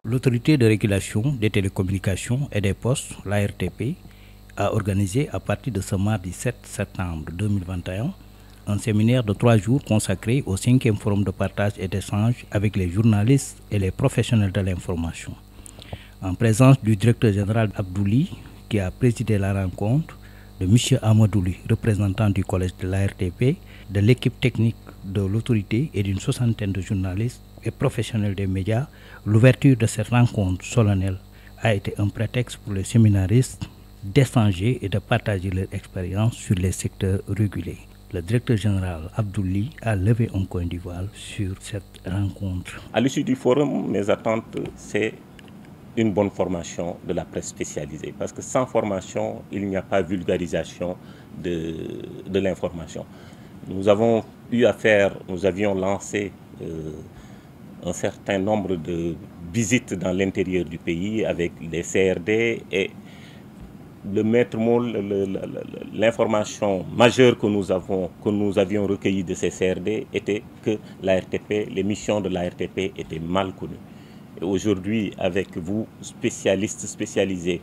L'autorité de régulation des télécommunications et des postes, l'ARTP, a organisé à partir de ce mardi 7 septembre 2021 un séminaire de 3 jours consacré au 5e forum de partage et d'échange avec les journalistes et les professionnels de l'information. En présence du directeur général Abdouli, qui a présidé la rencontre, de M. Amadouli, représentant du collège de l'ARTP, de l'équipe technique de l'autorité et d'une soixantaine de journalistes et professionnels des médias, l'ouverture de cette rencontre solennelle a été un prétexte pour les séminaristes d'échanger et de partager leur expérience sur les secteurs régulés. Le directeur général Abdouli a levé un coin du voile sur cette rencontre. À l'issue du forum, mes attentes, c'est une bonne formation de la presse spécialisée. Parce que sans formation, il n'y a pas vulgarisation de l'information. Nous avions lancé un certain nombre de visites dans l'intérieur du pays avec les CRD et le maître mot, l'information majeure que nous avions recueillie de ces CRD était que l'ARTP, les missions de l'ARTP étaient mal connues. Et aujourd'hui, avec vous, spécialistes spécialisés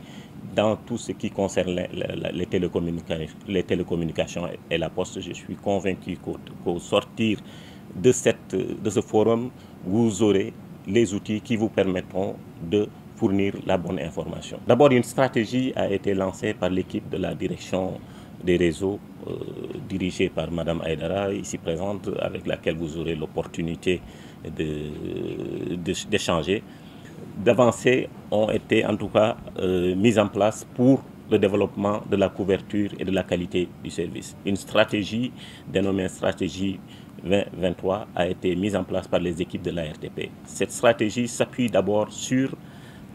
dans tout ce qui concerne les télécommunications et la poste, je suis convaincu qu'au sortir de ce forum, vous aurez les outils qui vous permettront de fournir la bonne information. D'abord, une stratégie a été lancée par l'équipe de la direction des réseaux dirigée par Mme Aïdara, ici présente, avec laquelle vous aurez l'opportunité d'échanger. D'avancées ont été en tout cas mises en place pour le développement de la couverture et de la qualité du service. Une stratégie dénommée stratégie 2023 a été mise en place par les équipes de l'ARTP. Cette stratégie s'appuie d'abord sur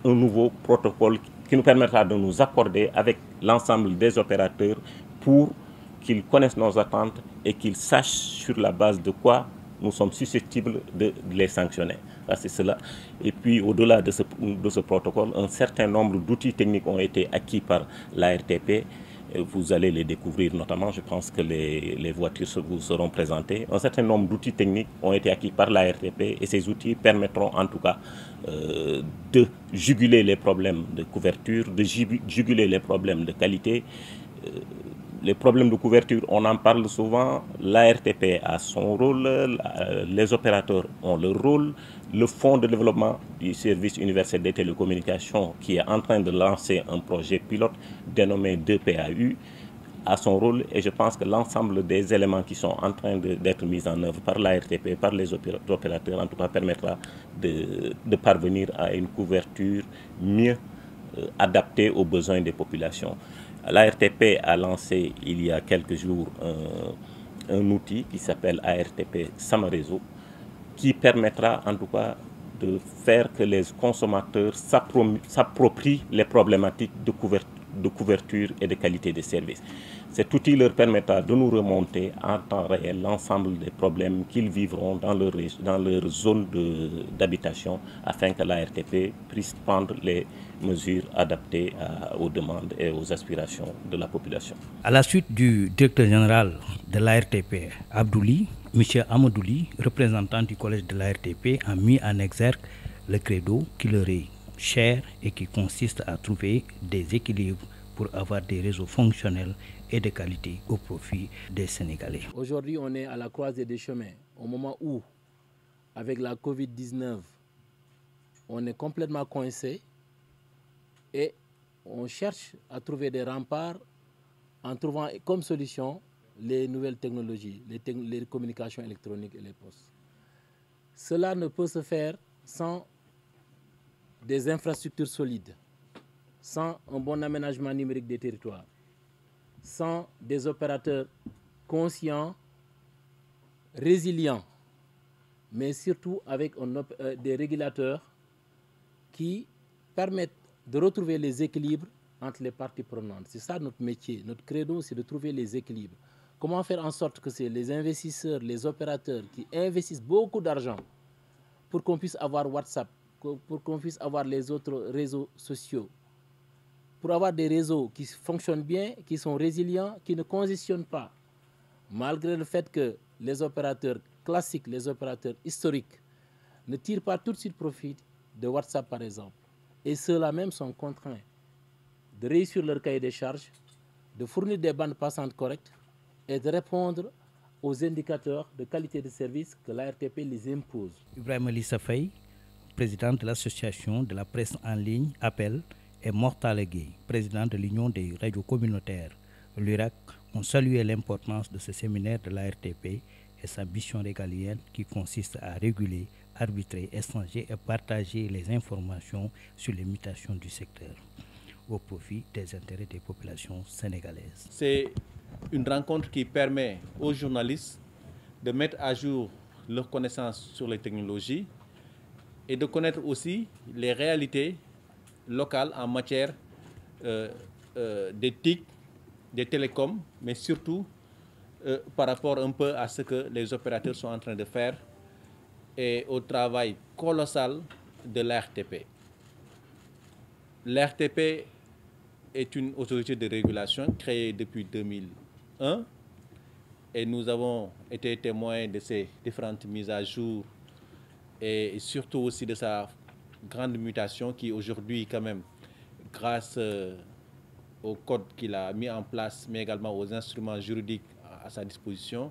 un nouveau protocole qui nous permettra de nous accorder avec l'ensemble des opérateurs pour qu'ils connaissent nos attentes et qu'ils sachent sur la base de quoi nous sommes susceptibles de les sanctionner. C'est cela. Et puis au-delà de ce protocole, un certain nombre d'outils techniques ont été acquis par l'ARTP. Vous allez les découvrir notamment, je pense que les voitures vous seront présentées. Un certain nombre d'outils techniques ont été acquis par l'ARTP et ces outils permettront en tout cas de juguler les problèmes de couverture, de juguler les problèmes de qualité. Les problèmes de couverture, on en parle souvent, l'ARTP a son rôle, les opérateurs ont leur rôle, le Fonds de développement du service universel des télécommunications qui est en train de lancer un projet pilote dénommé 2PAU a son rôle et je pense que l'ensemble des éléments qui sont en train d'être mis en œuvre par l'ARTP, par les opérateurs, en tout cas permettra de parvenir à une couverture mieux adaptée aux besoins des populations. L'ARTP a lancé il y a quelques jours un outil qui s'appelle ARTP Samaréseau qui permettra en tout cas de faire que les consommateurs s'approprient les problématiques de couverture et de qualité des services. Cet outil leur permettra de nous remonter en temps réel l'ensemble des problèmes qu'ils vivront dans leur zone d'habitation afin que l'ARTP puisse prendre les mesures adaptées aux demandes et aux aspirations de la population. À la suite du directeur général de l'ARTP, Abdouli, M. Amadouli, représentant du collège de l'ARTP, a mis en exergue le credo qui leur est cher et qui consiste à trouver des équilibres pour avoir des réseaux fonctionnels et de qualité au profit des Sénégalais. Aujourd'hui, on est à la croisée des chemins, au moment où, avec la Covid-19, on est complètement coincé et on cherche à trouver des remparts en trouvant comme solution les nouvelles technologies, les communications électroniques et les postes. Cela ne peut se faire sans des infrastructures solides, sans un bon aménagement numérique des territoires, sans des opérateurs conscients, résilients, mais surtout avec des régulateurs qui permettent de retrouver les équilibres entre les parties prenantes. C'est ça notre métier, notre credo, c'est de trouver les équilibres. Comment faire en sorte que c'est les investisseurs, les opérateurs qui investissent beaucoup d'argent pour qu'on puisse avoir WhatsApp, pour qu'on puisse avoir les autres réseaux sociaux, pour avoir des réseaux qui fonctionnent bien, qui sont résilients, qui ne congestionnent pas, malgré le fait que les opérateurs classiques, les opérateurs historiques, ne tirent pas tout de suite profit de WhatsApp par exemple. Et ceux-là même sont contraints de réussir leur cahier des charges, de fournir des bandes passantes correctes et de répondre aux indicateurs de qualité de service que l'ARTP les impose. Ibrahima Lissa Faye, président de l'association de la presse en ligne Appel, et Mortala Gueye, président de l'Union des radios communautaires, l'URAC, ont salué l'importance de ce séminaire de l'ARTP et sa mission régalienne qui consiste à réguler, arbitrer, échanger et partager les informations sur les mutations du secteur au profit des intérêts des populations sénégalaises. C'est une rencontre qui permet aux journalistes de mettre à jour leurs connaissances sur les technologies et de connaître aussi les réalités locales en matière des TIC, des télécoms, mais surtout par rapport un peu à ce que les opérateurs sont en train de faire et au travail colossal de l'ARTP. L'ARTP est une autorité de régulation créée depuis 2001 et nous avons été témoins de ses différentes mises à jour et surtout aussi de sa grande mutation qui aujourd'hui quand même, grâce au code qu'il a mis en place, mais également aux instruments juridiques à sa disposition,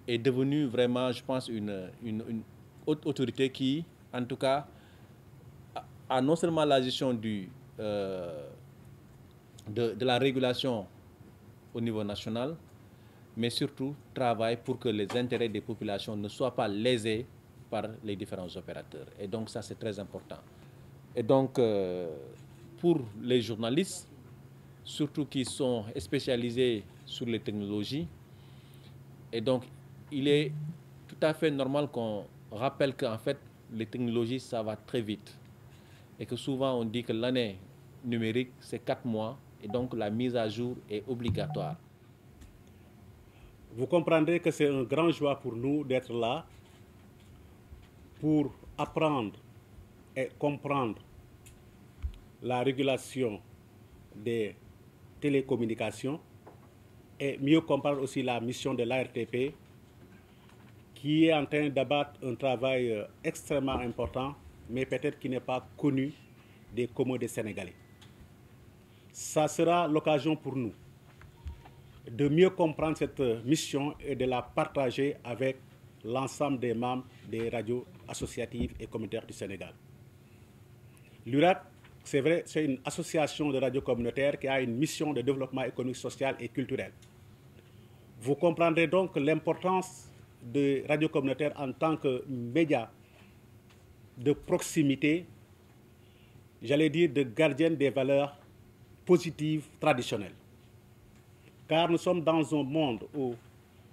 est devenue vraiment, je pense, une haute autorité qui, en tout cas, a non seulement la gestion de la régulation au niveau national, mais surtout travaille pour que les intérêts des populations ne soient pas lésés par les différents opérateurs. Et donc ça, c'est très important. Et donc, pour les journalistes, surtout qui sont spécialisés sur les technologies, et donc il est tout à fait normal qu'on rappelle qu'en fait, les technologies, ça va très vite. Et que souvent, on dit que l'année numérique, c'est 4 mois, et donc la mise à jour est obligatoire. Vous comprendrez que c'est une grande joie pour nous d'être là pour apprendre et comprendre la régulation des télécommunications et mieux comprendre aussi la mission de l'ARTP qui est en train d'abattre un travail extrêmement important, mais peut-être qui n'est pas connu des communs des Sénégalais. Ça sera l'occasion pour nous de mieux comprendre cette mission et de la partager avec l'ensemble des membres des radios associatives et communautaires du Sénégal. L'URAC, c'est vrai, c'est une association de radios communautaires qui a une mission de développement économique, social et culturel. Vous comprendrez donc l'importance de radios communautaires en tant que média de proximité, j'allais dire de gardienne des valeurs positives traditionnelles. Car nous sommes dans un monde où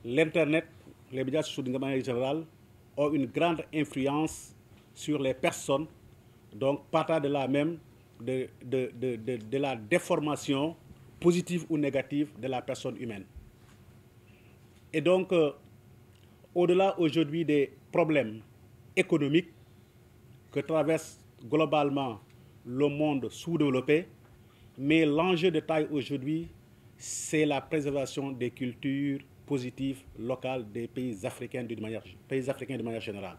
l'Internet, les médias sociaux d'une manière générale, ont une grande influence sur les personnes, donc partant de là même de la déformation positive ou négative de la personne humaine. Et donc, au-delà aujourd'hui des problèmes économiques que traverse globalement le monde sous-développé, mais l'enjeu de taille aujourd'hui, c'est la préservation des cultures positives locales des pays africains d'une manière générale.